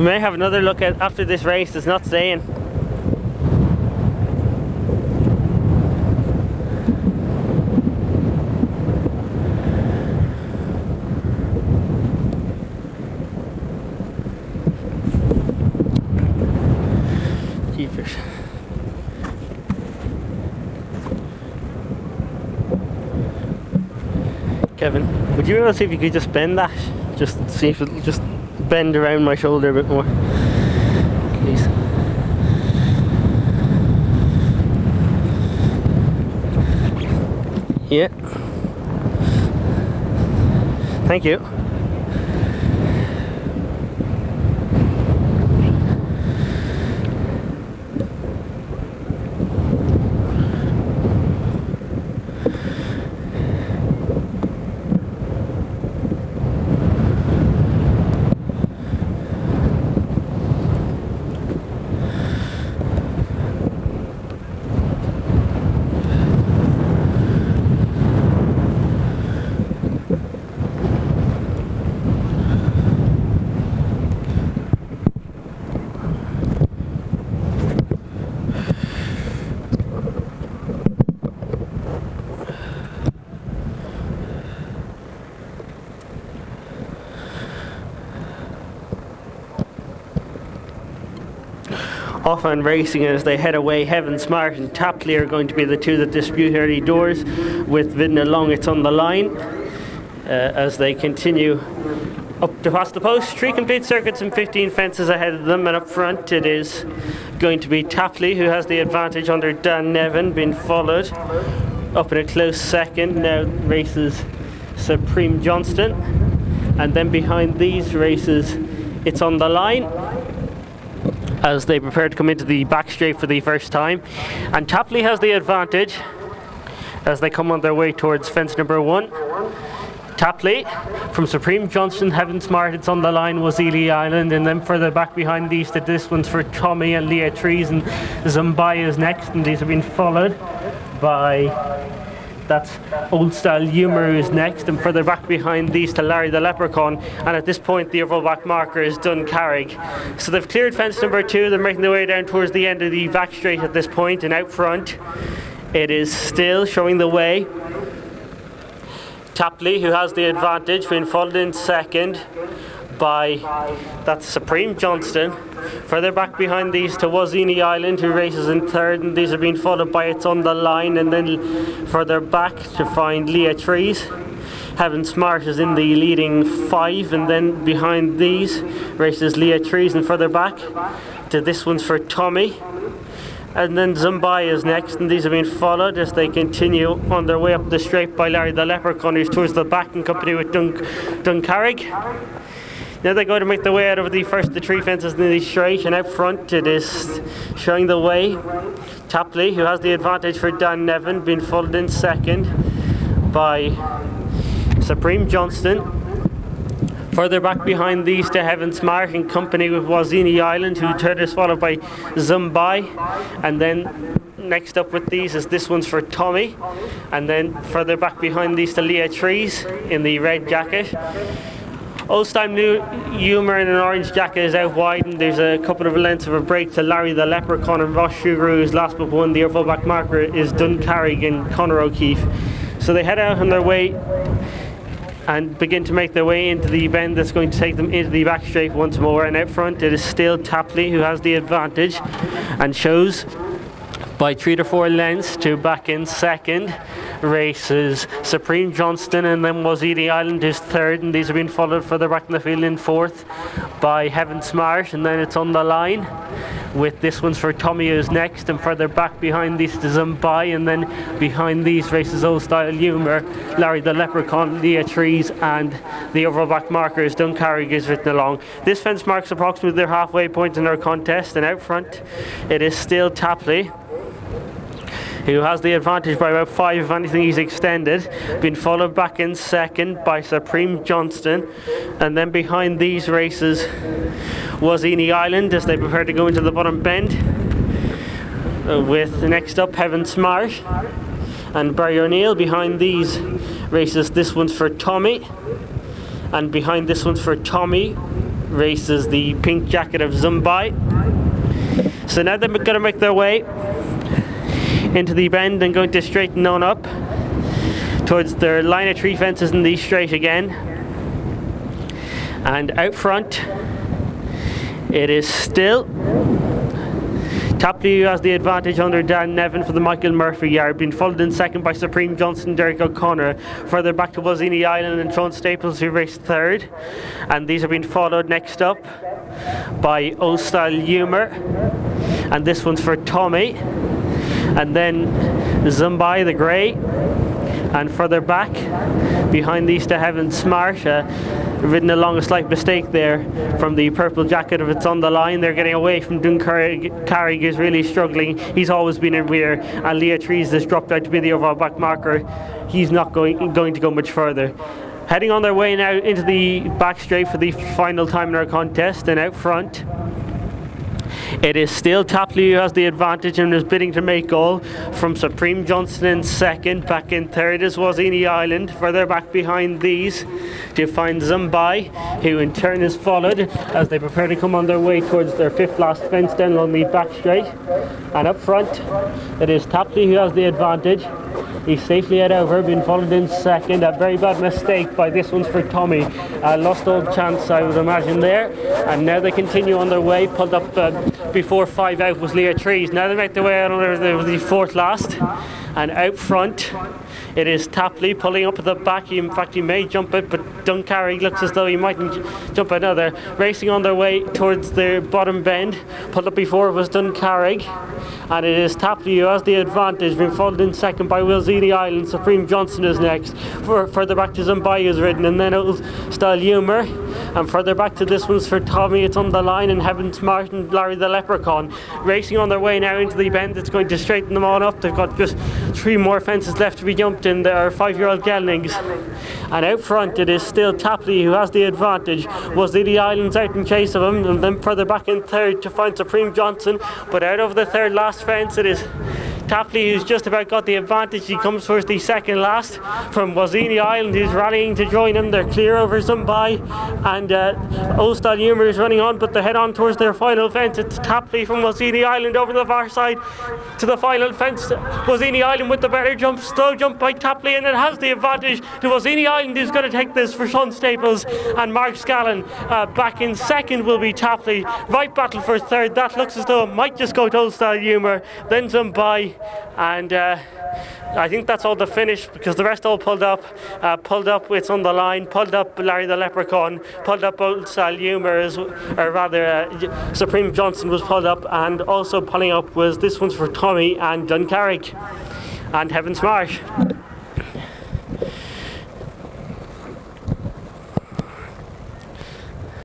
We may have another look at after this race. It's not staying. Jeepers. Kevin, would you be able to see if you could just bend that? Just see if it'll just bend around my shoulder a bit more, please. Yeah. Thank you. Off and racing as they head away. Heaven Smart and Tapley are going to be the two that dispute early doors, with Vidna Long it's on the line as they continue up to past the post. 3 complete circuits and 15 fences ahead of them, and up front it is going to be Tapley who has the advantage under Dan Nevin, being followed up in a close second. Now races Supreme Johnston, and then behind these races it's on the line as they prepare to come into the back straight for the first time. And Tapley has the advantage as they come on their way towards fence number 1. Tapley from Supreme Johnston, Heaven Smart, it's on the line, was Ely Island, and then further back behind these, this one's for Tommy and Leah Trees, and Zumbaya is next, and these have been followed by, that's Old Style Humour who's next, and further back behind these to Larry the Leprechaun, and at this point the overall back marker is Duncarrig. So they've cleared fence number 2, they're making their way down towards the end of the back straight at this point, and out front it is still showing the way Tapley who has the advantage, being followed in second by, that's Supreme Johnston. Further back behind these to Wazini Island who races in third, and these are being followed by It's on the Line, and then further back to find Leah Trees. Heaven Smart is in the leading 5, and then behind these races Leah Trees, and further back to this one's for Tommy. And then Zumbaya is next, and these have been followed as they continue on their way up the straight by Larry the Leprechaun, who's towards the back in company with Duncarrig. Now they're going to make their way out of the first of the 3 fences in the straight, and out front it is showing the way Tapley, who has the advantage for Dan Nevin, being followed in second by Supreme Johnston. Further back behind these to Heaven Smart in company with Wazini Island, who third is followed by Zumbai, and then next up with these is this one's for Tommy, and then further back behind these to Leah Trees in the red jacket. Old Style New Humour in an orange jacket is out wide, and there's a couple of lengths of a break to Larry the Leprechaun, and Ross Sugar, who's last but one. The overall back marker is Duncarrig and Conor O'Keefe. So they head out on their way and begin to make their way into the bend that's going to take them into the back straight once more, and out front it is still Tapley who has the advantage and shows by 3 to 4 lengths to back in second. Races Supreme Johnston, and then Waziri Island is third, and these have been followed further back in the field in fourth by Heaven Smart, and then It's on the Line with this one's for Tommy who's next, and further back behind these to Zumbai, and then behind these races Old Style Humour, Larry the Leprechaun, Leah Trees, and the overall back marker is Duncarrig is written along. This fence marks approximately their halfway point in their contest, and out front it is still Tapley who has the advantage by about 5 if anything he's extended, been followed back in second by Supreme Johnston, and then behind these races Wazini Island as they prepare to go into the bottom bend, with next up Heaven Smart and Barry O'Neill. Behind these races this one's for Tommy, and behind this one's for Tommy races the pink jacket of Zumbai. So now they're going to make their way into the bend and going to straighten on up towards their line of tree fences in the straight again. And out front, it is still Tapley who has the advantage under Dan Nevin for the Michael Murphy yard, being followed in second by Supreme Johnson, Derek O'Connor. Further back to Wazini Island and Tron Staples, who raced third. And these are being followed next up by Old Style Humour. And this one's for Tommy. And then Zumbai the Grey. And further back, behind these to Heaven Smart, ridden along a slight mistake there from the purple jacket of It's on the Line. They're getting away from Carrig is really struggling. He's always been in rear, and Leah Trees has dropped out to be the overall back marker. He's not going to go much further. Heading on their way now into the back straight for the final time in our contest, and out front it is still Tapley who has the advantage and is bidding to make goal, from Supreme Johnson in second. Back in third is Wazini Island. Further back behind these to find Zumbai, who in turn is followed as they prepare to come on their way towards their fifth last fence down along the back straight. And up front it is Tapley who has the advantage. He's safely head over, been followed in second. A very bad mistake by this one's for Tommy. Lost all chance, I would imagine, there. And now they continue on their way, pulled up before 5 out was Leah Trees. Now they make their way out under the fourth last. And out front it is Tapley pulling up at the back. In fact, he may jump it, but Duncarrig looks as though he mightn't jump another. Racing on their way towards the bottom bend. Pulled up before was Duncarrig. And it is Tapley who has the advantage, being followed in second by Wilzini Island. Supreme Johnson is next. Further back to Zumbai is ridden, and then Old Style Humour. And further back to this one's for Tommy, It's on the Line, and Heaven Smart and Larry the Leprechaun. Racing on their way now into the bend. It's going to straighten them all up. They've got just 3 more fences left to be jumped in. There are 5-year-old Geldings. And out front it is still Tapley who has the advantage. Wazini Island's out in chase of him, and then further back in third to find Supreme Johnson. But out of the third last fence it is Tapley who's just about got the advantage. He comes towards the second last from Wazini Island, who's rallying to join him. They're clear over Zumbai, and Old Style Humour is running on, but they head on towards their final fence. It's Tapley from Wazini Island over the far side to the final fence. Wazini Island with the better jump, slow jump by Tapley, and it has the advantage to Wazini Island, who's going to take this for Sean Staples and Mark Scallon. Back in second will be Tapley. Right battle for third. That looks as though it might just go to Old Style Humour, then Zumbai. And I think that's all the finish, because the rest all pulled up. It's on the Line, pulled up Larry the Leprechaun, pulled up Old Style Humour, or rather Supreme Johnson was pulled up, and also pulling up was this one's for Tommy and Duncarrig and Heaven Smart.